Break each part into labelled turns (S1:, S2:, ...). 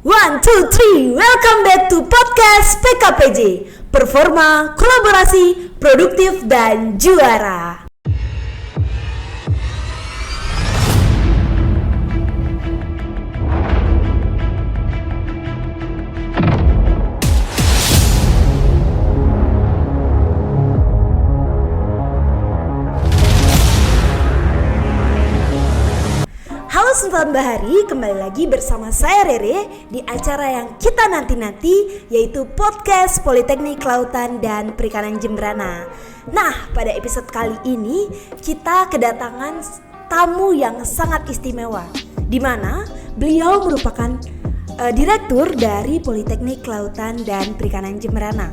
S1: One, two, three, welcome back to podcast PKPJ. Performa, kolaborasi, produktif, dan juara. Halo Sultan Bahari, kembali lagi bersama saya Rere di acara yang kita nanti-nanti, yaitu podcast Politeknik Kelautan dan Perikanan Jemberana. Nah, pada episode kali ini kita kedatangan tamu yang sangat istimewa, di mana beliau merupakan direktur dari Politeknik Kelautan dan Perikanan Jemberana.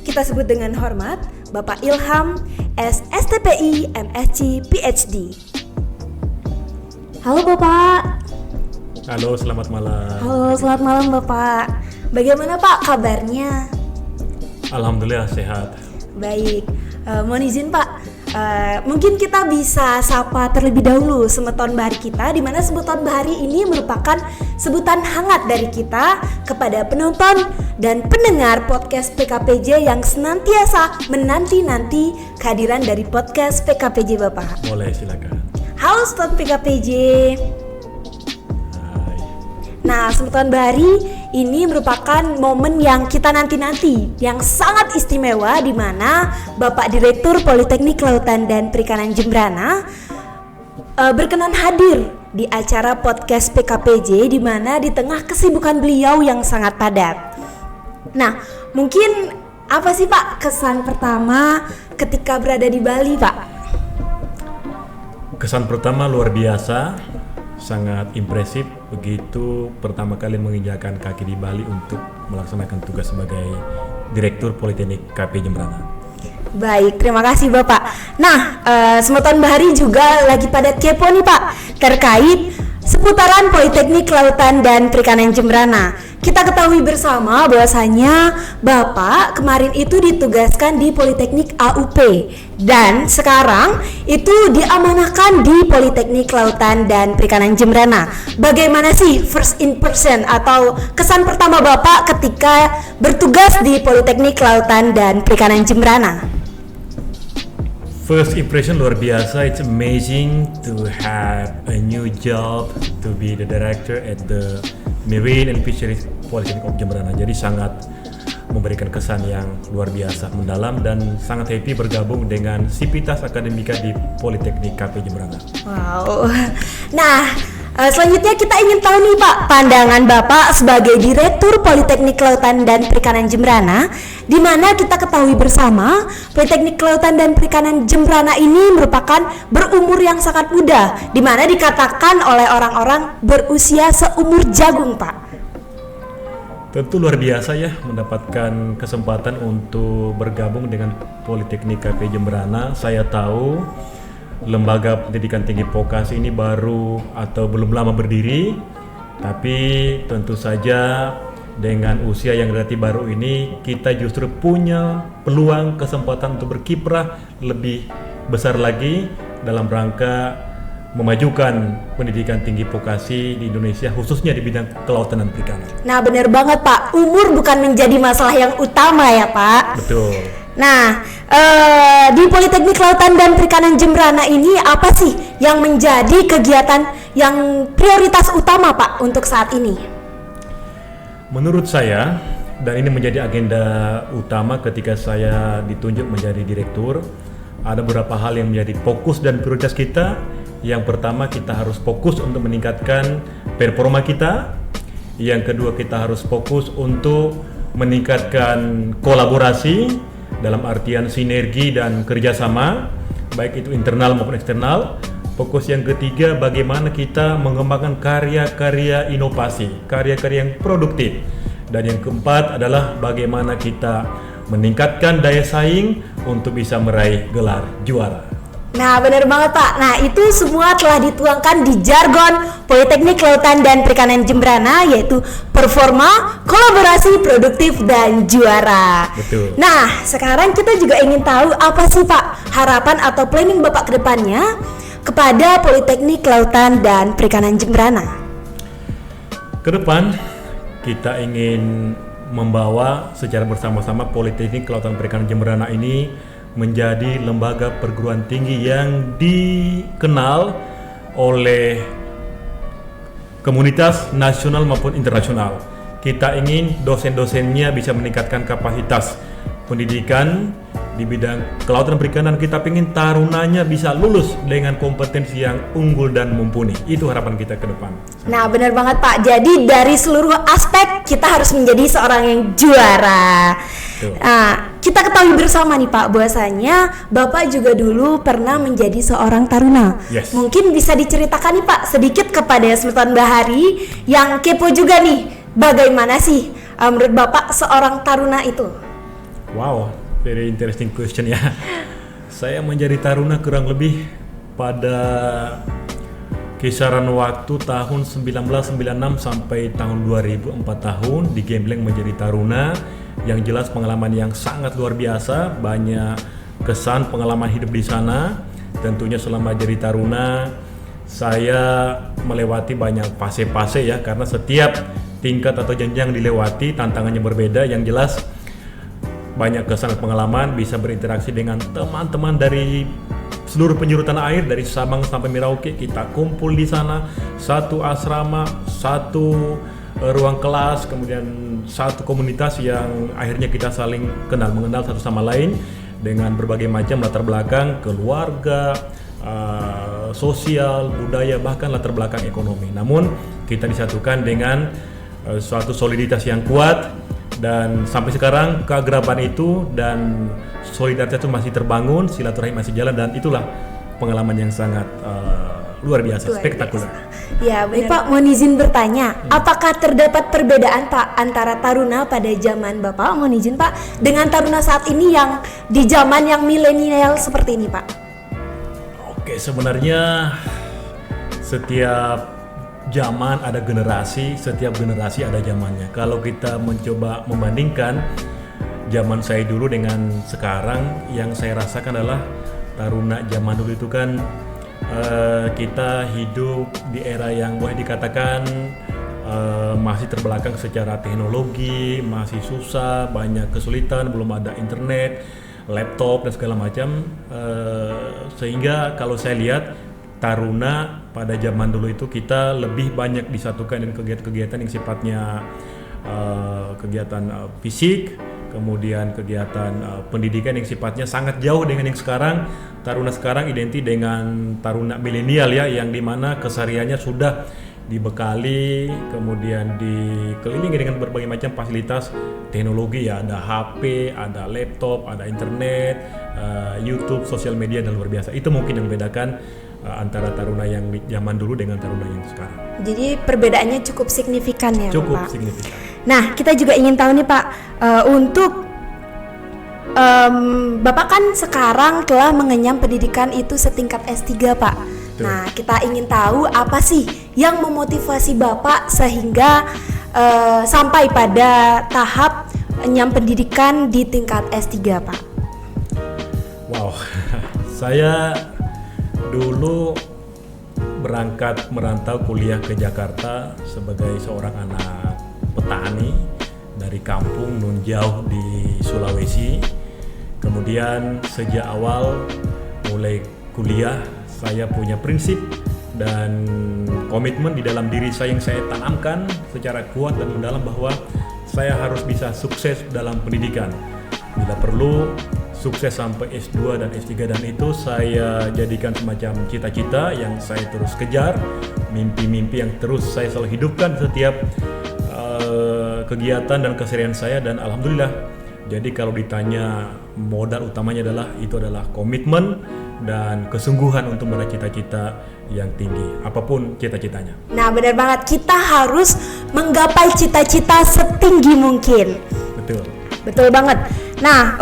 S1: Kita sebut dengan hormat Bapak Ilham SSTPI MSc PhD. Halo Bapak.
S2: Halo, selamat malam.
S1: Halo, selamat malam Bapak. Bagaimana Pak kabarnya?
S2: Alhamdulillah sehat.
S1: Baik, mohon izin Pak, mungkin kita bisa sapa terlebih dahulu sebutan bahari kita, di mana sebutan bahari ini merupakan sebutan hangat dari kita kepada penonton dan pendengar podcast PKPJ yang senantiasa menanti-nanti kehadiran dari podcast PKPJ Bapak.
S2: Boleh, silakan.
S1: Halo Sultan PKPJ.
S2: Hai.
S1: Nah, sebutan bahari ini merupakan momen yang kita nanti-nanti, yang sangat istimewa, di mana Bapak Direktur Politeknik Kelautan dan Perikanan Jemberana berkenan hadir di acara podcast PKPJ, di mana di tengah kesibukan beliau yang sangat padat. Nah, mungkin apa sih Pak kesan pertama ketika berada di Bali, Pak?
S2: Kesan pertama luar biasa, sangat impresif begitu pertama kali menginjakan kaki di Bali untuk melaksanakan tugas sebagai Direktur Politeknik KP Jemberana.
S1: Baik, terima kasih Bapak. Nah, sebutan bahari juga lagi pada kepo nih Pak, terkait seputaran Politeknik Kelautan dan Perikanan Jemberana. Kita ketahui bersama bahwasanya Bapak kemarin itu ditugaskan di Politeknik AUP dan sekarang itu diamanahkan di Politeknik Kelautan dan Perikanan Jemberana. Bagaimana sih first impression atau kesan pertama Bapak ketika bertugas di Politeknik Kelautan dan Perikanan Jemberana?
S2: First impression luar biasa. It's amazing to have a new job to be the director at the Marine and Fisheries Polytechnic of Jemberana. Jadi sangat memberikan kesan yang luar biasa, mendalam, dan sangat happy bergabung dengan Sivitas Akademika di Politeknik KP Jemberana.
S1: Wow. Nah, selanjutnya kita ingin tahu nih Pak, pandangan Bapak sebagai Direktur Politeknik Kelautan dan Perikanan Jemberana, di mana kita ketahui bersama Politeknik Kelautan dan Perikanan Jemberana ini merupakan berumur yang sangat muda, di mana dikatakan oleh orang-orang berusia seumur jagung, Pak.
S2: Tentu luar biasa ya mendapatkan kesempatan untuk bergabung dengan Politeknik KP Jemberana. Saya tahu lembaga pendidikan tinggi vokasi ini baru atau belum lama berdiri, tapi tentu saja dengan usia yang relatif baru ini kita justru punya peluang kesempatan untuk berkiprah lebih besar lagi dalam rangka memajukan pendidikan tinggi vokasi di Indonesia, khususnya di bidang kelautan dan perikanan.
S1: Nah, benar banget Pak, umur bukan menjadi masalah yang utama ya Pak.
S2: Betul.
S1: Nah, di Politeknik Kelautan dan Perikanan Jemberana ini apa sih yang menjadi kegiatan yang prioritas utama Pak untuk saat ini?
S2: Menurut saya, dan ini menjadi agenda utama ketika saya ditunjuk menjadi direktur, ada beberapa hal yang menjadi fokus dan prioritas kita. Yang pertama, kita harus fokus untuk meningkatkan performa kita. Yang kedua, kita harus fokus untuk meningkatkan kolaborasi dalam artian sinergi dan kerjasama, baik itu internal maupun eksternal. Fokus yang ketiga, bagaimana kita mengembangkan karya-karya inovasi, karya-karya yang produktif. Dan yang keempat adalah bagaimana kita meningkatkan daya saing untuk bisa meraih gelar juara.
S1: Nah, benar banget Pak. Nah, itu semua telah dituangkan di jargon Politeknik Kelautan dan Perikanan Jemberana, yaitu performa, kolaborasi, produktif, dan juara.
S2: Betul.
S1: Nah, sekarang kita juga ingin tahu apa sih Pak harapan atau planning Bapak ke depannya kepada Politeknik Kelautan dan Perikanan Jemberana.
S2: Ke depan kita ingin membawa secara bersama-sama Politeknik Kelautan Perikanan Jemberana ini menjadi lembaga perguruan tinggi yang dikenal oleh komunitas nasional maupun internasional. Kita ingin dosen-dosennya bisa meningkatkan kapasitas pendidikan di bidang kelautan dan perikanan. Kita ingin tarunanya bisa lulus dengan kompetensi yang unggul dan mumpuni. Itu harapan kita ke depan.
S1: Nah, benar banget Pak. Jadi dari seluruh aspek kita harus menjadi seorang yang juara. Nah, kita ketahui bersama nih Pak, bahwasanya Bapak juga dulu pernah menjadi seorang taruna.
S2: Yes.
S1: Mungkin bisa diceritakan nih Pak sedikit kepada Sultan Bahari yang kepo juga nih, bagaimana sih menurut Bapak seorang taruna itu?
S2: Wow, very interesting question ya. Saya menjadi taruna kurang lebih pada kisaran waktu tahun 1996 sampai tahun 2004 tahun di Gembleng menjadi taruna. Yang jelas pengalaman yang sangat luar biasa, banyak kesan pengalaman hidup di sana. Tentunya selama jadi taruna saya melewati banyak fase-fase ya, karena setiap tingkat atau jenjang dilewati tantangannya berbeda. Yang jelas banyak kesan pengalaman, bisa berinteraksi dengan teman-teman dari seluruh penjuru tanah air, dari Sabang sampai Merauke. Kita kumpul di sana, satu asrama, satu ruang kelas, kemudian satu komunitas yang akhirnya kita saling mengenal satu sama lain dengan berbagai macam latar belakang, keluarga, sosial, budaya, bahkan latar belakang ekonomi. Namun kita disatukan dengan suatu soliditas yang kuat. Dan sampai sekarang keakraban itu dan solidaritas itu masih terbangun, silaturahmi masih jalan, dan itulah pengalaman yang sangat luar biasa, spektakuler.
S1: Ya, Pak, mohon izin bertanya, apakah terdapat perbedaan Pak antara taruna pada zaman Bapak, mohon izin Pak, dengan taruna saat ini yang di zaman yang milenial seperti ini Pak?
S2: Oke, sebenarnya setiap zaman ada generasi, setiap generasi ada zamannya. Kalau kita mencoba membandingkan zaman saya dulu dengan sekarang, yang saya rasakan adalah taruna zaman dulu itu kan kita hidup di era yang boleh dikatakan masih terbelakang secara teknologi, masih susah, banyak kesulitan, belum ada internet, laptop dan segala macam, sehingga kalau saya lihat taruna pada zaman dulu itu kita lebih banyak disatukan dengan kegiatan-kegiatan yang sifatnya kegiatan fisik, kemudian kegiatan pendidikan yang sifatnya sangat jauh dengan yang sekarang. Taruna sekarang identik dengan taruna milenial ya, yang dimana kesehariannya sudah dibekali, kemudian dikelilingi dengan berbagai macam fasilitas teknologi ya, ada HP, ada laptop, ada internet, YouTube, sosial media, dan luar biasa. Itu mungkin yang membedakan antara taruna yang zaman dulu dengan taruna yang sekarang.
S1: Jadi perbedaannya cukup signifikan ya,
S2: cukup
S1: Pak?
S2: Signifikan.
S1: Nah, kita juga ingin tahu nih Pak, untuk Bapak kan sekarang telah mengenyam pendidikan itu setingkat S3 Pak.
S2: Betul.
S1: Nah, kita ingin tahu apa sih yang memotivasi Bapak sehingga sampai pada tahap mengenyam pendidikan di tingkat S3 Pak?
S2: Wow, saya dulu berangkat merantau kuliah ke Jakarta sebagai seorang anak petani dari kampung nun jauh di Sulawesi. Kemudian sejak awal mulai kuliah saya punya prinsip dan komitmen di dalam diri saya yang saya tanamkan secara kuat dan mendalam bahwa saya harus bisa sukses dalam pendidikan. Bila perlu sukses sampai S2 dan S3, dan itu saya jadikan semacam cita-cita yang saya terus kejar, mimpi-mimpi yang terus saya selalu hidupkan setiap kegiatan dan keseharian saya. Dan alhamdulillah, jadi kalau ditanya modal utamanya adalah komitmen dan kesungguhan untuk meraih cita-cita yang tinggi, apapun cita-citanya.
S1: Nah, benar banget, kita harus menggapai cita-cita setinggi mungkin.
S2: Betul
S1: Banget. Nah,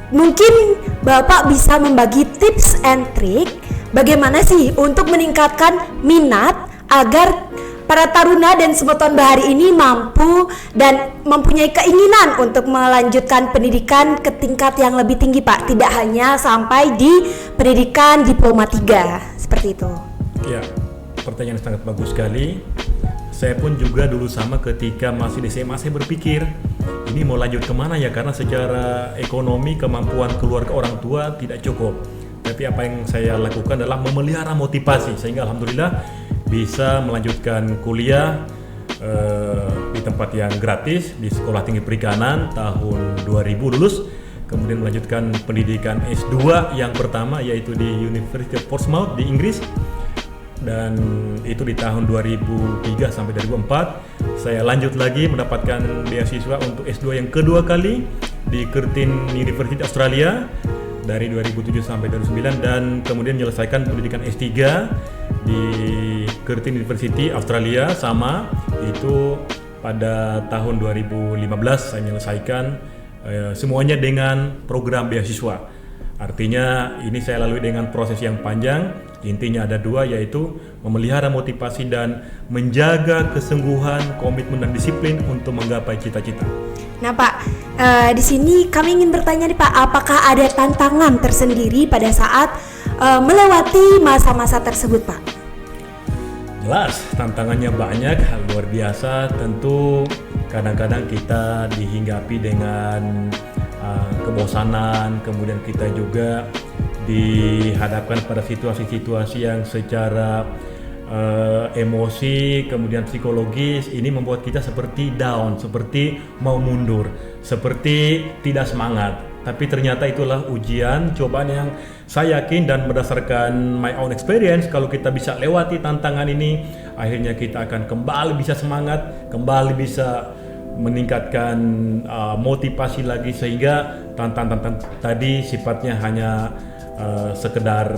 S1: mungkin Bapak bisa membagi tips and trick bagaimana sih untuk meningkatkan minat agar para taruna dan Semeton Bahari ini mampu dan mempunyai keinginan untuk melanjutkan pendidikan ke tingkat yang lebih tinggi Pak, tidak hanya sampai di pendidikan diploma 3 seperti itu.
S2: Ya, pertanyaan sangat bagus sekali. Saya pun juga dulu sama ketika masih di SMA saya berpikir ini mau lanjut kemana ya, karena secara ekonomi kemampuan keluarga orang tua tidak cukup. Tapi apa yang saya lakukan adalah memelihara motivasi sehingga alhamdulillah bisa melanjutkan kuliah di tempat yang gratis di Sekolah Tinggi Perikanan tahun 2000 lulus, kemudian melanjutkan pendidikan S2 yang pertama yaitu di University of Portsmouth di Inggris, dan itu di tahun 2003 sampai 2004. Saya lanjut lagi mendapatkan beasiswa untuk S2 yang kedua kali di Curtin University Australia dari 2007 sampai 2009, dan kemudian menyelesaikan pendidikan S3 di Curtin University Australia sama itu pada tahun 2015. Saya menyelesaikan semuanya dengan program beasiswa. Artinya ini saya lalui dengan proses yang panjang. Intinya ada dua, yaitu memelihara motivasi dan menjaga kesungguhan, komitmen dan disiplin untuk menggapai cita-cita.
S1: Nah Pak, di sini kami ingin bertanya nih Pak, apakah ada tantangan tersendiri pada saat melewati masa-masa tersebut Pak?
S2: Jelas, tantangannya banyak, hal luar biasa. Tentu kadang-kadang kita dihinggapi dengan kebosanan, kemudian kita juga dihadapkan pada situasi-situasi yang secara emosi, kemudian psikologis, ini membuat kita seperti down, seperti mau mundur, seperti tidak semangat. Tapi ternyata itulah ujian, cobaan yang saya yakin dan berdasarkan my own experience, kalau kita bisa lewati tantangan ini, akhirnya kita akan kembali bisa semangat, kembali bisa meningkatkan motivasi lagi, sehingga tantangan tadi sifatnya hanya sekedar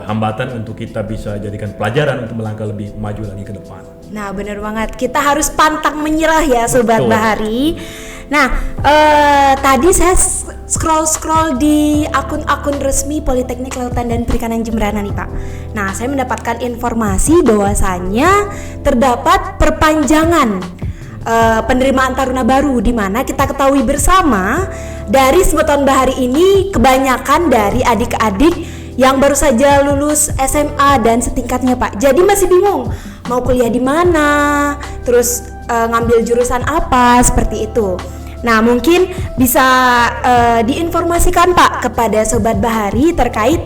S2: hambatan untuk kita bisa jadikan pelajaran untuk melangkah lebih maju lagi ke depan.
S1: Nah benar banget, kita harus pantang menyerah ya Sobat
S2: Betul.
S1: Bahari. Nah tadi saya scroll di akun-akun resmi Politeknik Kelautan dan Perikanan Jemberana nih Pak. Nah saya mendapatkan informasi bahwasannya terdapat perpanjangan penerimaan taruna baru, di mana kita ketahui bersama dari Semeton Bahari ini kebanyakan dari adik-adik yang baru saja lulus SMA dan setingkatnya Pak. Jadi masih bingung mau kuliah di mana, terus ngambil jurusan apa, seperti itu. Nah mungkin bisa diinformasikan Pak kepada Sobat Bahari terkait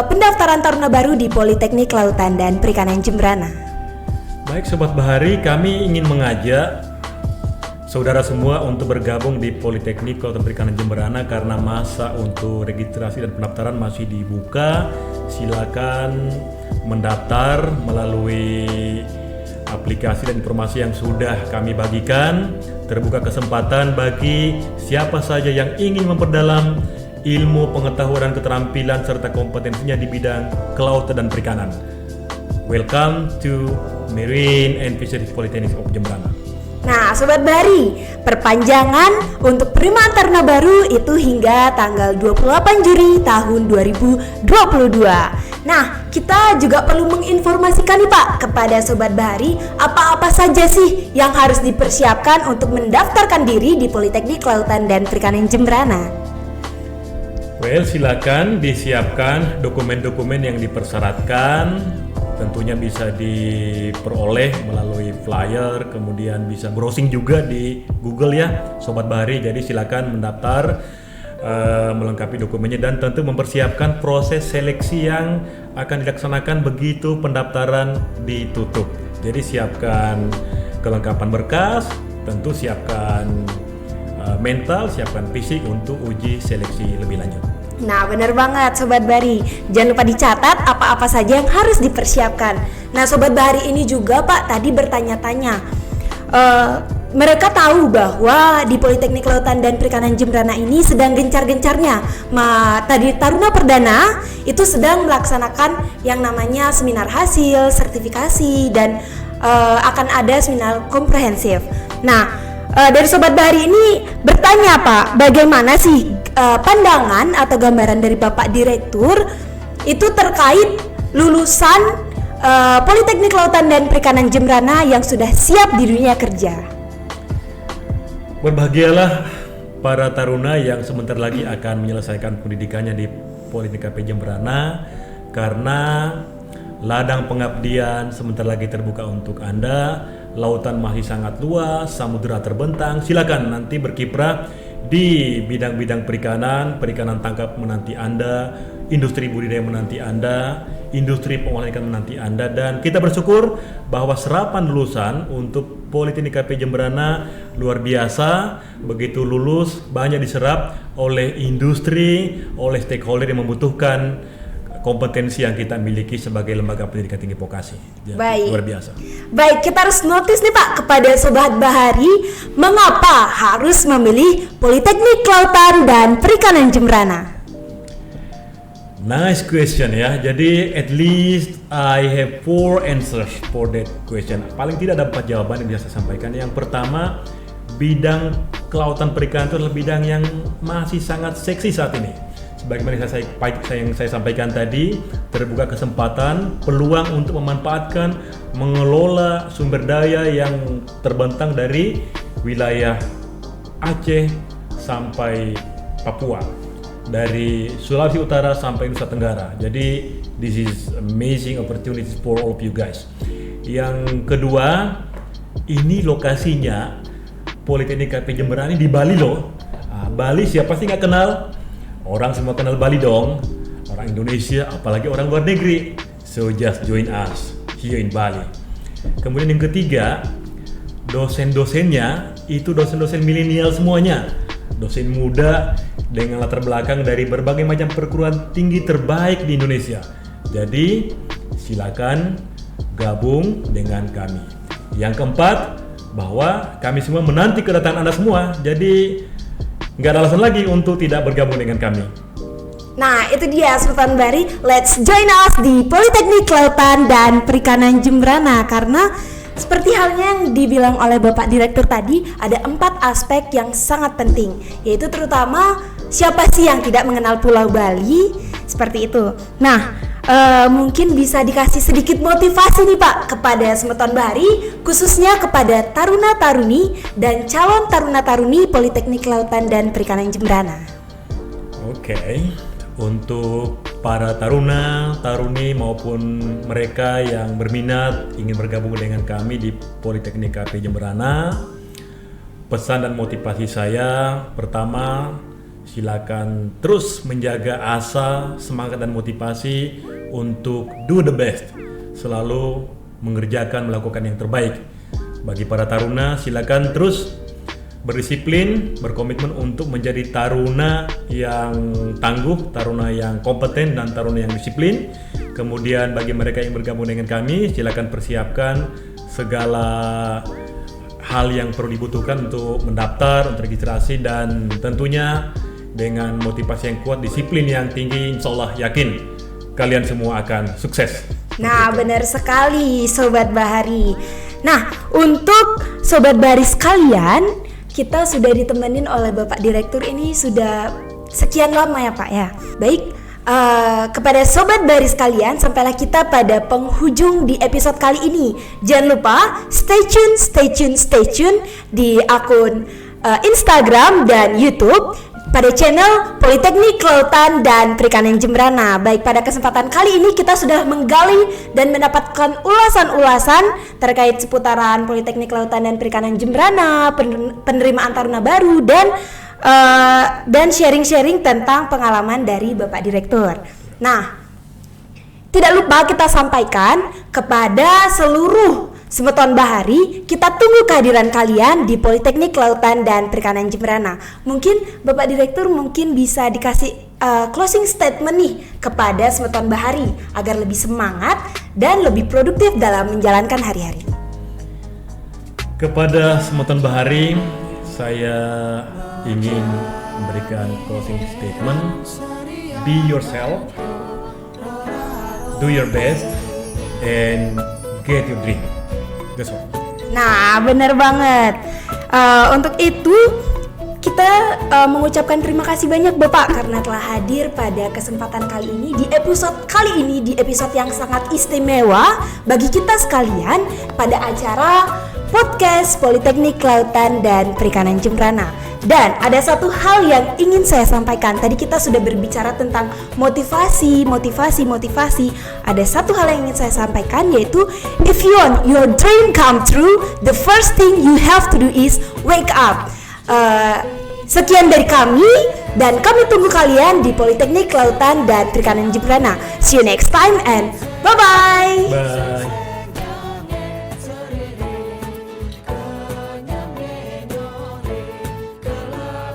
S1: pendaftaran taruna baru di Politeknik Kelautan dan Perikanan Jemberana.
S2: Baik Sobat Bahari, kami ingin mengajak saudara semua untuk bergabung di Politeknik Kelautan Perikanan Jemberana karena masa untuk registrasi dan pendaftaran masih dibuka. Silakan mendaftar melalui aplikasi dan informasi yang sudah kami bagikan. Terbuka kesempatan bagi siapa saja yang ingin memperdalam ilmu, pengetahuan, dan keterampilan serta kompetensinya di bidang kelautan dan perikanan. Welcome to Marine and Fisheries Polytechnic of Jemberana.
S1: Nah, Sobat Bahari, perpanjangan untuk penerimaan taruna baru itu hingga tanggal 28 Juli tahun 2022. Nah, kita juga perlu menginformasikan nih Pak kepada Sobat Bahari apa-apa saja sih yang harus dipersiapkan untuk mendaftarkan diri di Politeknik Kelautan dan Perikanan Jemberana.
S2: Well, silakan disiapkan dokumen-dokumen yang dipersyaratkan. Tentunya bisa diperoleh melalui flyer, kemudian bisa browsing juga di Google ya Sobat Bahari. Jadi silakan mendaftar, melengkapi dokumennya, dan tentu mempersiapkan proses seleksi yang akan dilaksanakan begitu pendaftaran ditutup. Jadi siapkan kelengkapan berkas, tentu siapkan mental, siapkan fisik untuk uji seleksi lebih lanjut.
S1: Nah benar banget Sobat Bahari, jangan lupa dicatat apa-apa saja yang harus dipersiapkan. Nah Sobat Bahari ini juga Pak tadi bertanya-tanya, mereka tahu bahwa di Politeknik Kelautan dan Perikanan Jemberana ini sedang gencar-gencarnya tadi Taruna Perdana itu sedang melaksanakan yang namanya seminar hasil, sertifikasi, dan akan ada seminar komprehensif. Nah dari Sobat Bahari ini bertanya Pak, bagaimana sih pandangan atau gambaran dari Bapak Direktur itu terkait lulusan Politeknik Kelautan dan Perikanan Jemberana yang sudah siap di dunia kerja?
S2: Berbahagialah para taruna yang sebentar lagi akan menyelesaikan pendidikannya di Politeknik KP Jemberana, karena ladang pengabdian sebentar lagi terbuka untuk Anda. Lautan masih sangat luas, samudera terbentang. Silakan nanti berkiprah di bidang-bidang perikanan tangkap menanti Anda, industri budidaya menanti Anda, industri pengolahan ikan menanti Anda, dan kita bersyukur bahwa serapan lulusan untuk Politeknik KP Jemberana luar biasa. Begitu lulus banyak diserap oleh industri, oleh stakeholder yang membutuhkan kompetensi yang kita miliki sebagai lembaga pendidikan tinggi vokasi.
S1: Baik.
S2: Luar biasa.
S1: Baik, kita harus notice nih Pak kepada Sobat Bahari, mengapa harus memilih Politeknik Kelautan dan Perikanan Jemberana?
S2: Nice question ya. Jadi at least I have 4 answers for that question. Paling tidak ada 4 jawaban yang bisa saya sampaikan. Yang pertama, bidang kelautan perikanan itu adalah bidang yang masih sangat seksi saat ini. Sebagaimana yang saya sampaikan tadi, terbuka kesempatan, peluang untuk memanfaatkan, mengelola sumber daya yang terbentang dari wilayah Aceh sampai Papua, dari Sulawesi Utara sampai Nusa Tenggara. Jadi this is amazing opportunities for all of you guys. Yang kedua, ini lokasinya Politeknik KP Jemberana di Bali loh. Bali siapa sih nggak kenal? Orang semua kenal Bali dong, orang Indonesia, apalagi orang luar negeri. So just join us here in Bali. Kemudian yang ketiga, dosen-dosennya itu dosen-dosen milenial semuanya, dosen muda dengan latar belakang dari berbagai macam perguruan tinggi terbaik di Indonesia. Jadi silakan gabung dengan kami. Yang keempat, bahwa kami semua menanti kedatangan Anda semua. Jadi nggak ada alasan lagi untuk tidak bergabung dengan kami.
S1: Nah, itu dia Sultan Bahari. Let's join us di Politeknik Kelautan dan Perikanan Jemberana, karena seperti halnya yang dibilang oleh Bapak Direktur tadi, ada 4 aspek yang sangat penting, yaitu terutama siapa sih yang tidak mengenal Pulau Bali, seperti itu. Nah, mungkin bisa dikasih sedikit motivasi nih Pak kepada Semeton Bahari, khususnya kepada taruna-taruni dan calon taruna-taruni Politeknik Kelautan dan Perikanan Jemberana.
S2: Oke, untuk para taruna-taruni maupun mereka yang berminat ingin bergabung dengan kami di Politeknik KP Jemberana, pesan dan motivasi saya pertama, silakan terus menjaga asa, semangat dan motivasi untuk do the best, selalu melakukan yang terbaik. Bagi para taruna, silakan terus berdisiplin, berkomitmen untuk menjadi taruna yang tangguh, taruna yang kompeten, dan taruna yang disiplin. Kemudian bagi mereka yang bergabung dengan kami, silakan persiapkan segala hal yang perlu dibutuhkan untuk mendaftar, untuk registrasi, dan tentunya dengan motivasi yang kuat, disiplin yang tinggi, insya Allah yakin kalian semua akan sukses.
S1: Nah, benar sekali Sobat Bahari. Nah, untuk Sobat Bahari sekalian, kita sudah ditemenin oleh Bapak Direktur ini sudah sekian lama ya Pak ya. Baik, kepada Sobat Bahari sekalian, sampailah kita pada penghujung di episode kali ini. Jangan lupa stay tune di akun Instagram dan YouTube pada channel Politeknik Kelautan dan Perikanan Jemberana. Baik, pada kesempatan kali ini kita sudah menggali dan mendapatkan ulasan-ulasan terkait seputaran Politeknik Kelautan dan Perikanan Jemberana, penerimaan taruna baru, dan sharing-sharing tentang pengalaman dari Bapak Direktur. Nah, tidak lupa kita sampaikan kepada seluruh Semeton Bahari, kita tunggu kehadiran kalian di Politeknik Kelautan dan Perikanan Jemberana. Mungkin Bapak Direktur bisa dikasih closing statement nih kepada Semeton Bahari agar lebih semangat dan lebih produktif dalam menjalankan hari-hari.
S2: Kepada Semeton Bahari, saya ingin memberikan closing statement. Be yourself, do your best, and get your dream. That's all.
S1: Nah, benar banget. Untuk itu kita mengucapkan terima kasih banyak Bapak karena telah hadir pada kesempatan kali ini, di episode yang sangat istimewa bagi kita sekalian pada acara podcast Politeknik Kelautan dan Perikanan Jembrana. Dan ada satu hal yang ingin saya sampaikan. Tadi kita sudah berbicara tentang motivasi. Ada satu hal yang ingin saya sampaikan, yaitu if you want your dream come true, the first thing you have to do is wake up. Sekian dari kami, dan kami tunggu kalian di Politeknik Kelautan dan Perikanan Jembrana. See you next time and bye-bye.
S2: Bye.